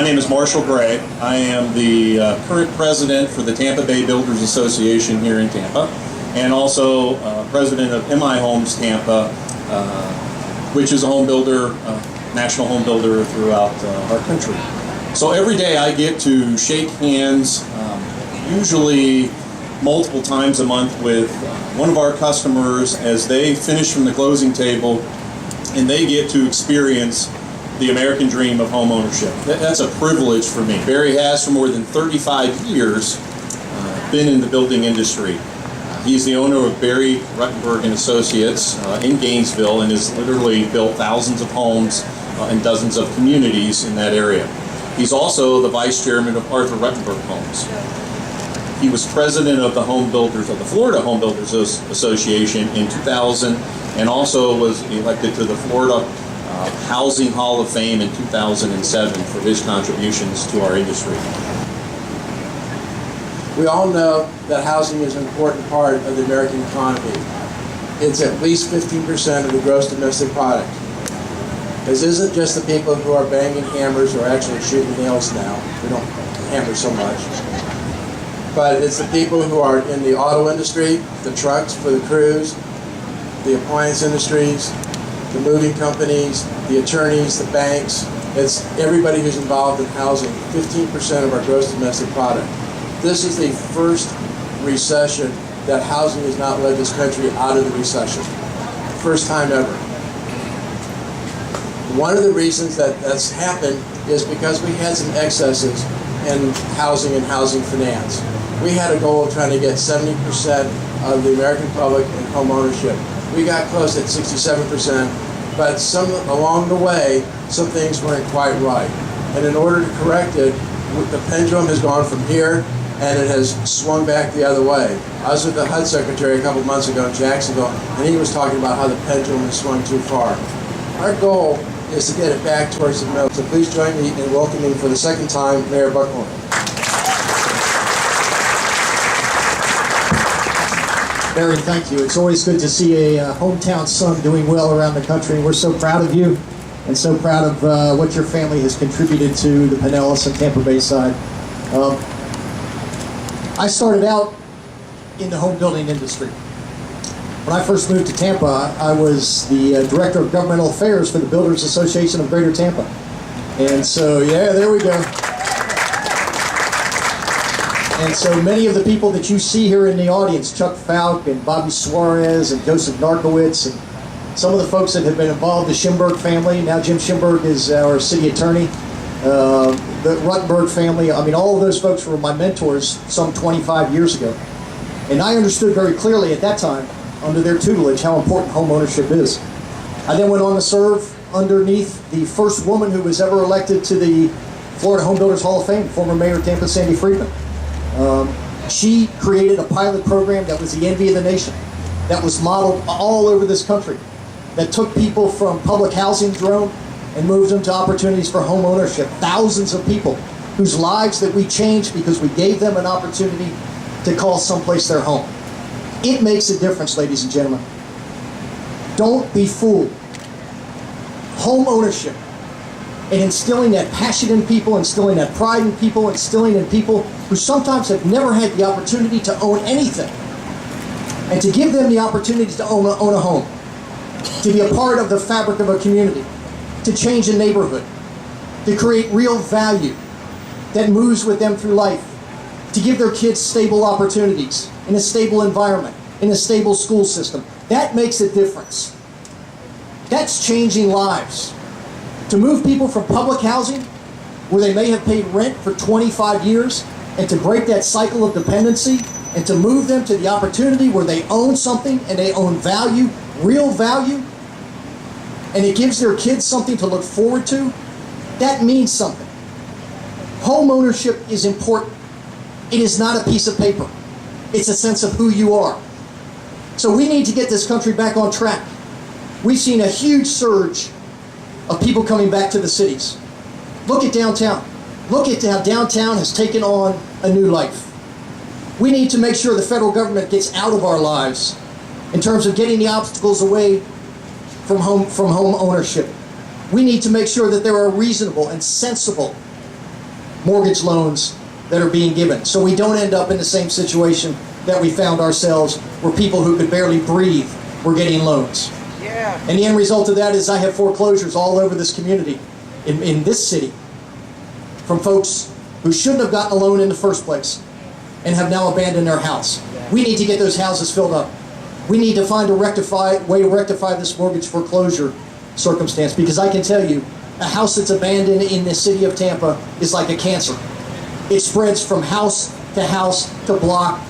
name is Marshall Gray. I am the current president for the Tampa Bay Builders Association here in Tampa, and also president of MI Homes Tampa, which is a home builder, national home builder throughout our country. So every day I get to shake hands, usually multiple times a month, with one of our customers as they finish from the closing table and they get to experience the American dream of home ownership. That's a privilege for me. Barry has for more than 35 years been in the building industry. He's the owner of Barry Ruttenberg and Associates in Gainesville, and has literally built thousands of homes and dozens of communities in that area. He's also the vice chairman of Arthur Ruttenberg Homes. He was president of the Home Builders of the Florida Home Builders Association in 2000, and also was elected to the Florida Housing Hall of Fame in 2007 for his contributions to our industry. We all know that housing is an important part of the American economy. It's at least 15% of the gross domestic product. This isn't just the people who are banging hammers or actually shooting nails now. We don't hammer so much. But it's the people who are in the auto industry, the trucks for the crews, the appliance industries, the moving companies, the attorneys, the banks. It's everybody who's involved in housing, 15% of our gross domestic product. This is the first recession that housing has not led this country out of the recession. First time ever. One of the reasons that that's happened is because we had some excesses in housing and housing finance. We had a goal of trying to get 70% of the American public in home ownership. We got close at 67%, but along the way, some things weren't quite right. And in order to correct it, the pendulum has gone from here and it has swung back the other way. I was with the HUD secretary a couple months ago in Jacksonville, and he was talking about how the pendulum has swung too far. Our goal is to get it back towards the middle. So please join me in welcoming for the second time Mayor Buckhorn. Barry, thank you. It's always good to see a hometown son doing well around the country. We're so proud of you and so proud of what your family has contributed to the Pinellas and Tampa Bay side. I started out in the home building industry. When I first moved to Tampa, I was the Director of Governmental Affairs for the Builders Association of Greater Tampa. And so, yeah, there we go. And so many of the people that you see here in the audience, Chuck Falk and Bobby Suarez and Joseph Narkowitz, and some of the folks that have been involved, the Schimberg family, now Jim Schimberg is our city attorney, the Ruttenberg family, I mean, all of those folks were my mentors some 25 years ago. And I understood very clearly at that time, under their tutelage, how important home ownership is. I then went on to serve underneath the first woman who was ever elected to the Florida Home Builders Hall of Fame, former Mayor of Tampa, Sandy Friedman. She created a pilot program that was the envy of the nation, that was modeled all over this country, that took people from public housing drone and moved them to opportunities for home ownership. Thousands of people whose lives that we changed because we gave them an opportunity to call someplace their home. It makes a difference, ladies and gentlemen. Don't be fooled. Home ownership and instilling that passion in people, instilling that pride in people, instilling in people who sometimes have never had the opportunity to own anything, and to give them the opportunity to own a home, to be a part of the fabric of a community, to change a neighborhood, to create real value that moves with them through life, to give their kids stable opportunities in a stable environment, in a stable school system. That makes a difference. That's changing lives. To move people from public housing, where they may have paid rent for 25 years, and to break that cycle of dependency, and to move them to the opportunity where they own something and they own value, real value, and it gives their kids something to look forward to, that means something. Home ownership is important. It is not a piece of paper. It's a sense of who you are. So we need to get this country back on track. We've seen a huge surge of people coming back to the cities. Look at downtown. Look at how downtown has taken on a new life. We need to make sure the federal government gets out of our lives in terms of getting the obstacles away from home ownership. We need to make sure that there are reasonable and sensible mortgage loans that are being given, so we don't end up in the same situation that we found ourselves, where people who could barely breathe were getting loans. Yeah. And the end result of that is I have foreclosures all over this community, in this city, from folks who shouldn't have gotten a loan in the first place and have now abandoned their house. We need to get those houses filled up. We need to find a way to rectify this mortgage foreclosure circumstance, because I can tell you, a house that's abandoned in the city of Tampa is like a cancer. It spreads from house to block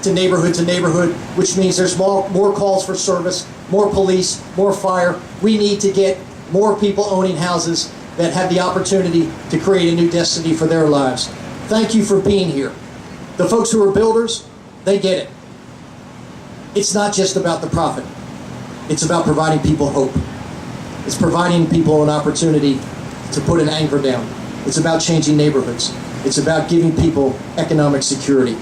to neighborhood, which means there's more calls for service, more police, more fire. We need to get more people owning houses that have the opportunity to create a new destiny for their lives. Thank you for being here. The folks who are builders, they get it. It's not just about the profit. It's about providing people hope. It's providing people an opportunity to put an anchor down. It's about changing neighborhoods. It's about giving people economic security.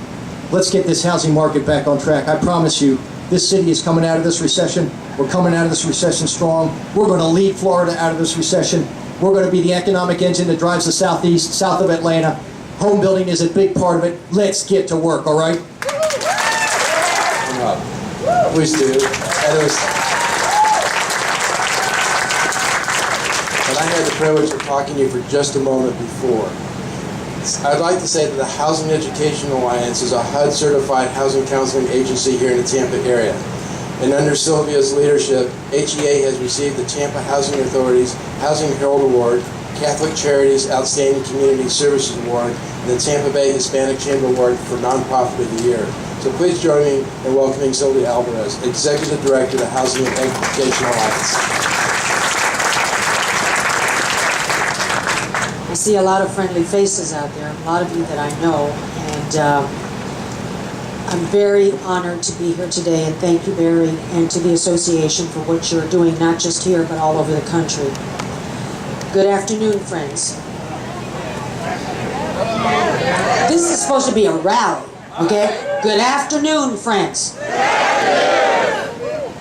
Let's get this housing market back on track. I promise you, this city is coming out of this recession. We're coming out of this recession strong. We're going to lead Florida out of this recession. We're going to be the economic engine that drives the Southeast, south of Atlanta. Home building is a big part of it. Let's get to work, all right? Please do. And I had the privilege of talking to you for just a moment before. I'd like to say that the Housing Education Alliance is a HUD-certified housing counseling agency here in the Tampa area. And under Sylvia's leadership, HEA has received the Tampa Housing Authority's Housing Herald Award, Catholic Charities Outstanding Community Services Award, and the Tampa Bay Hispanic Chamber Award for Nonprofit of the Year. So please join me in welcoming Sylvia Alvarez, Executive Director of the Housing Education Alliance. I see a lot of friendly faces out there, a lot of you that I know, and I'm very honored to be here today, and thank you, Barry, and to the association for what you're doing, not just here, but all over the country. Good afternoon, friends. This is supposed to be a rally, okay? Good afternoon, friends.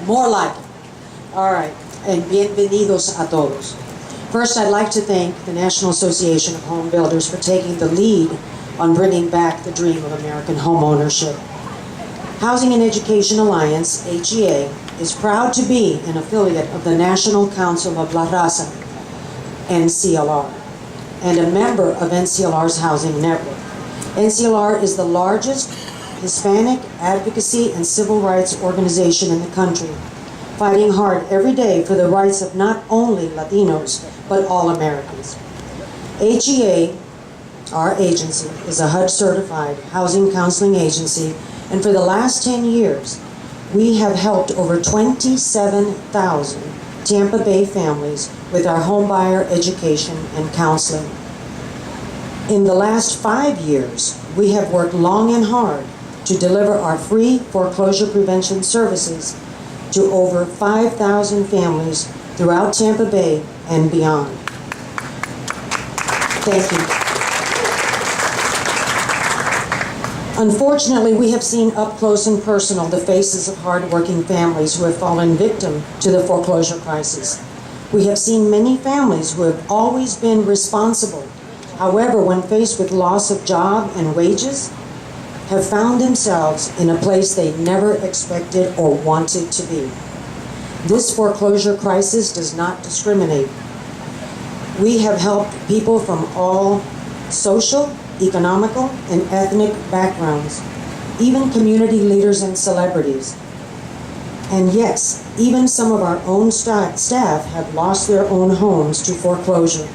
More like it. All right, and bienvenidos a todos. First, I'd like to thank the National Association of Home Builders for taking the lead on bringing back the dream of American homeownership. Housing and Education Alliance, HEA, is proud to be an affiliate of the National Council of La Raza, NCLR, and a member of NCLR's housing network. NCLR is the largest Hispanic advocacy and civil rights organization in the country, fighting hard every day for the rights of not only Latinos, but all Americans. HEA, our agency, is a HUD-certified housing counseling agency, and for the last 10 years, we have helped over 27,000 Tampa Bay families with our homebuyer education and counseling. In the last 5 years, we have worked long and hard to deliver our free foreclosure prevention services to over 5,000 families throughout Tampa Bay and beyond. Thank you. Unfortunately, we have seen up close and personal the faces of hardworking families who have fallen victim to the foreclosure crisis. We have seen many families who have always been responsible, however, when faced with loss of job and wages, have found themselves in a place they never expected or wanted to be. This foreclosure crisis does not discriminate. We have helped people from all social, economical, and ethnic backgrounds, even community leaders and celebrities. And yes, even some of our own staff have lost their own homes to foreclosure.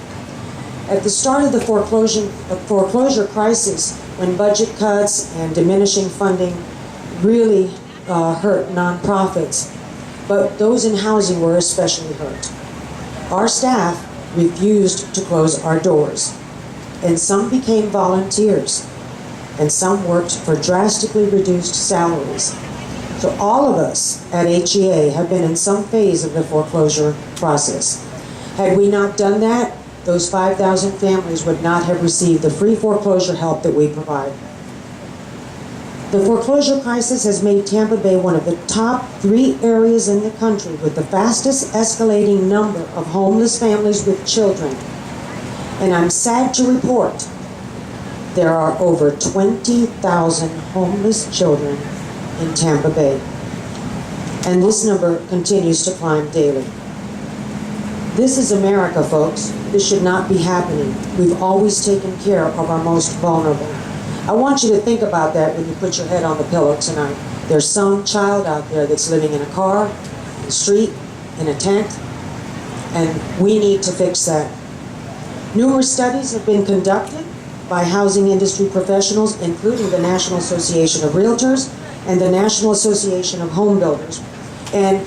At the start of the foreclosure crisis, when budget cuts and diminishing funding really hurt nonprofits, but those in housing were especially hurt. Our staff refused to close our doors, and some became volunteers, and some worked for drastically reduced salaries. So all of us at HEA have been in some phase of the foreclosure process. Had we not done that, those 5,000 families would not have received the free foreclosure help that we provide. The foreclosure crisis has made Tampa Bay one of the top 3 areas in the country with the fastest escalating number of homeless families with children. And I'm sad to report there are over 20,000 homeless children in Tampa Bay. And this number continues to climb daily. This is America, folks. This should not be happening. We've always taken care of our most vulnerable. I want you to think about that when you put your head on the pillow tonight. There's some child out there that's living in a car, in the street, in a tent, and we need to fix that. Numerous studies have been conducted by housing industry professionals, including the National Association of Realtors and the National Association of Homebuilders. And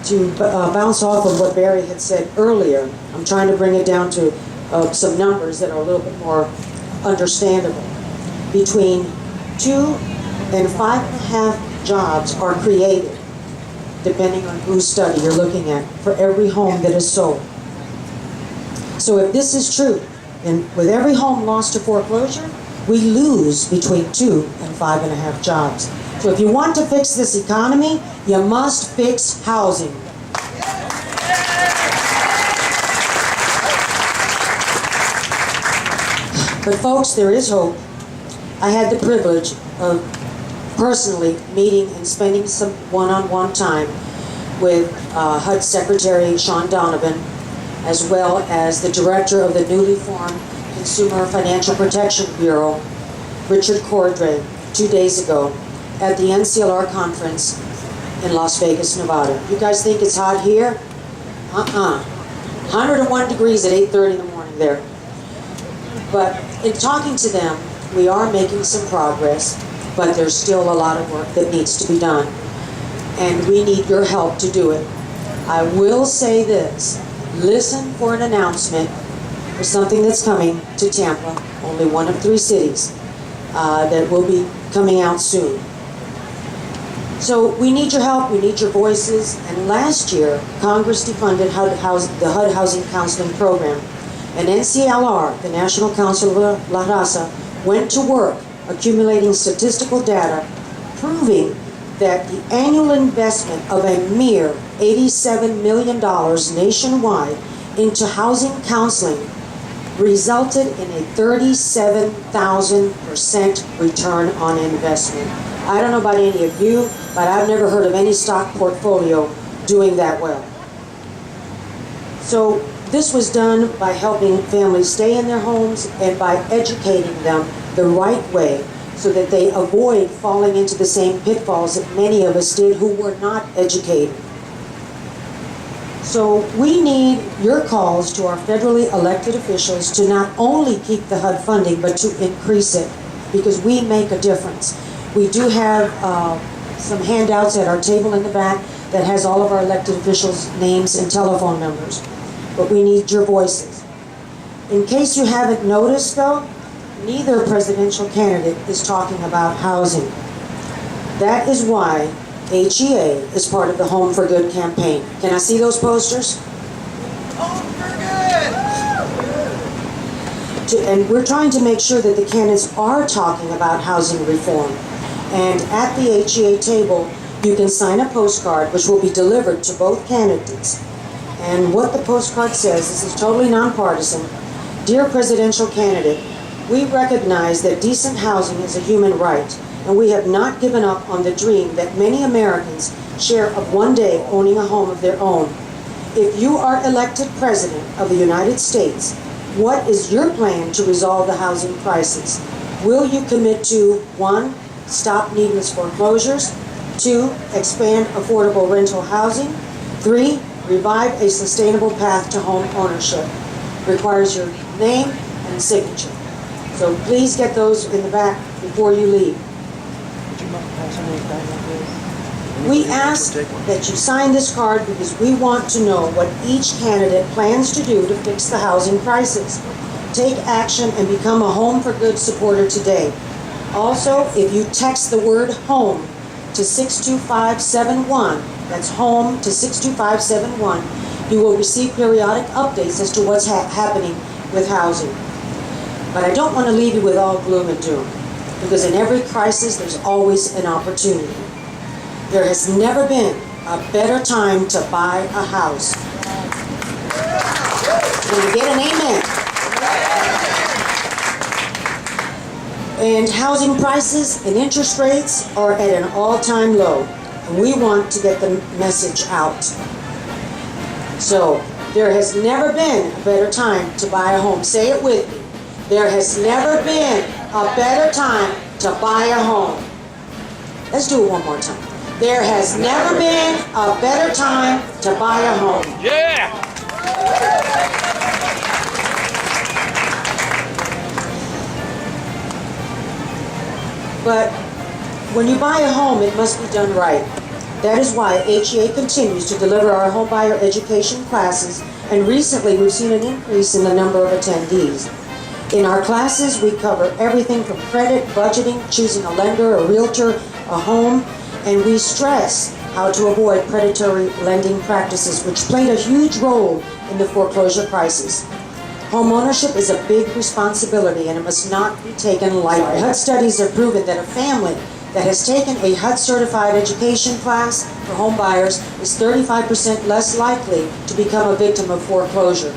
to bounce off of what Barry had said earlier, I'm trying to bring it down to some numbers that are a little bit more understandable. Between 2 and 5.5 jobs are created, depending on whose study you're looking at, for every home that is sold. So if this is true, then with every home lost to foreclosure, we lose between 2 and 5.5 jobs. So if you want to fix this economy, you must fix housing. But folks, there is hope. I had the privilege of personally meeting and spending some one-on-one time with HUD Secretary Sean Donovan, as well as the director of the newly formed Consumer Financial Protection Bureau, Richard Cordray, 2 days ago at the NCLR conference in Las Vegas, Nevada. You guys think it's hot here? 101 degrees at 8:30 in the morning there. But in talking to them, we are making some progress, but there's still a lot of work that needs to be done. And we need your help to do it. I will say this, listen for an announcement for something that's coming to Tampa, only one of 3 cities, that will be coming out soon. So we need your help, we need your voices, and last year, Congress defunded the HUD Housing Counseling Program. And NCLR, the National Council of La Raza, went to work accumulating statistical data proving that the annual investment of a mere $87 million nationwide into housing counseling resulted in a 37,000% return on investment. I don't know about any of you, but I've never heard of any stock portfolio doing that well. So this was done by helping families stay in their homes and by educating them the right way so that they avoid falling into the same pitfalls that many of us did who were not educated. So we need your calls to our federally elected officials to not only keep the HUD funding, but to increase it, because we make a difference. We do have some handouts at our table in the back that has all of our elected officials' names and telephone numbers, but we need your voices. In case you haven't noticed, though, neither presidential candidate is talking about housing. That is why HEA is part of the Home for Good campaign. Can I see those posters? Home for Good! And we're trying to make sure that the candidates are talking about housing reform. And at the HEA table, you can sign a postcard which will be delivered to both candidates. And what the postcard says, this is totally nonpartisan. Dear presidential candidate, we recognize that decent housing is a human right, and we have not given up on the dream that many Americans share of one day owning a home of their own. If you are elected President of the United States, what is your plan to resolve the housing crisis? Will you commit to 1, stop needless foreclosures, 2, expand affordable rental housing, 3, revive a sustainable path to home ownership? Requires your name and signature. So please get those in the back before you leave. We ask that you sign this card because we want to know what each candidate plans to do to fix the housing crisis. Take action and become a Home for Good supporter today. Also, if you text the word HOME to 62571, that's HOME to 62571, you will receive periodic updates as to what's happening with housing. But I don't want to leave you with all gloom and doom, because in every crisis there's always an opportunity. There has never been a better time to buy a house. Can you get an amen? And housing prices and interest rates are at an all-time low. And we want to get the message out. So, there has never been a better time to buy a home. Say it with me. There has never been a better time to buy a home. Let's do it one more time. There has never been a better time to buy a home. Yeah! But when you buy a home, it must be done right. That is why HEA continues to deliver our homebuyer education classes, and recently we've seen an increase in the number of attendees. In our classes, we cover everything from credit, budgeting, choosing a lender, a realtor, a home, and we stress how to avoid predatory lending practices, which played a huge role in the foreclosure crisis. Homeownership is a big responsibility and it must not be taken lightly. HUD studies have proven that a family that has taken a HUD certified education class for home buyers is 35% less likely to become a victim of foreclosure.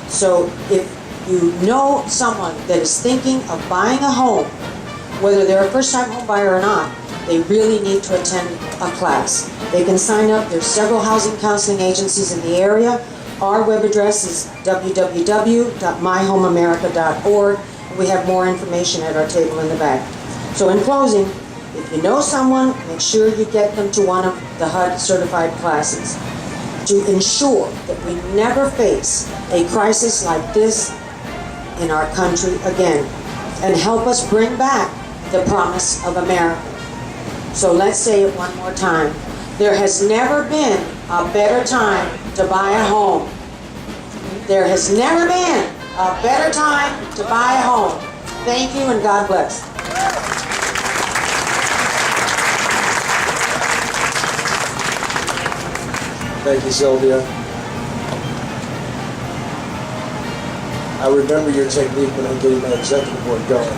So if you know someone that is thinking of buying a home, whether they're a first-time home buyer or not, they really need to attend a class. They can sign up. There's several housing counseling agencies in the area. Our web address is www.myhomeamerica.org. We have more information at our table in the back. So in closing, if you know someone, make sure you get them to one of the HUD certified classes to ensure that we never face a crisis like this in our country again, and help us bring back the promise of America. So let's say it one more time. There has never been a better time to buy a home. There has never been a better time to buy a home. Thank you and God bless. Thank you, Sylvia. I remember your technique when I'm getting my executive board going.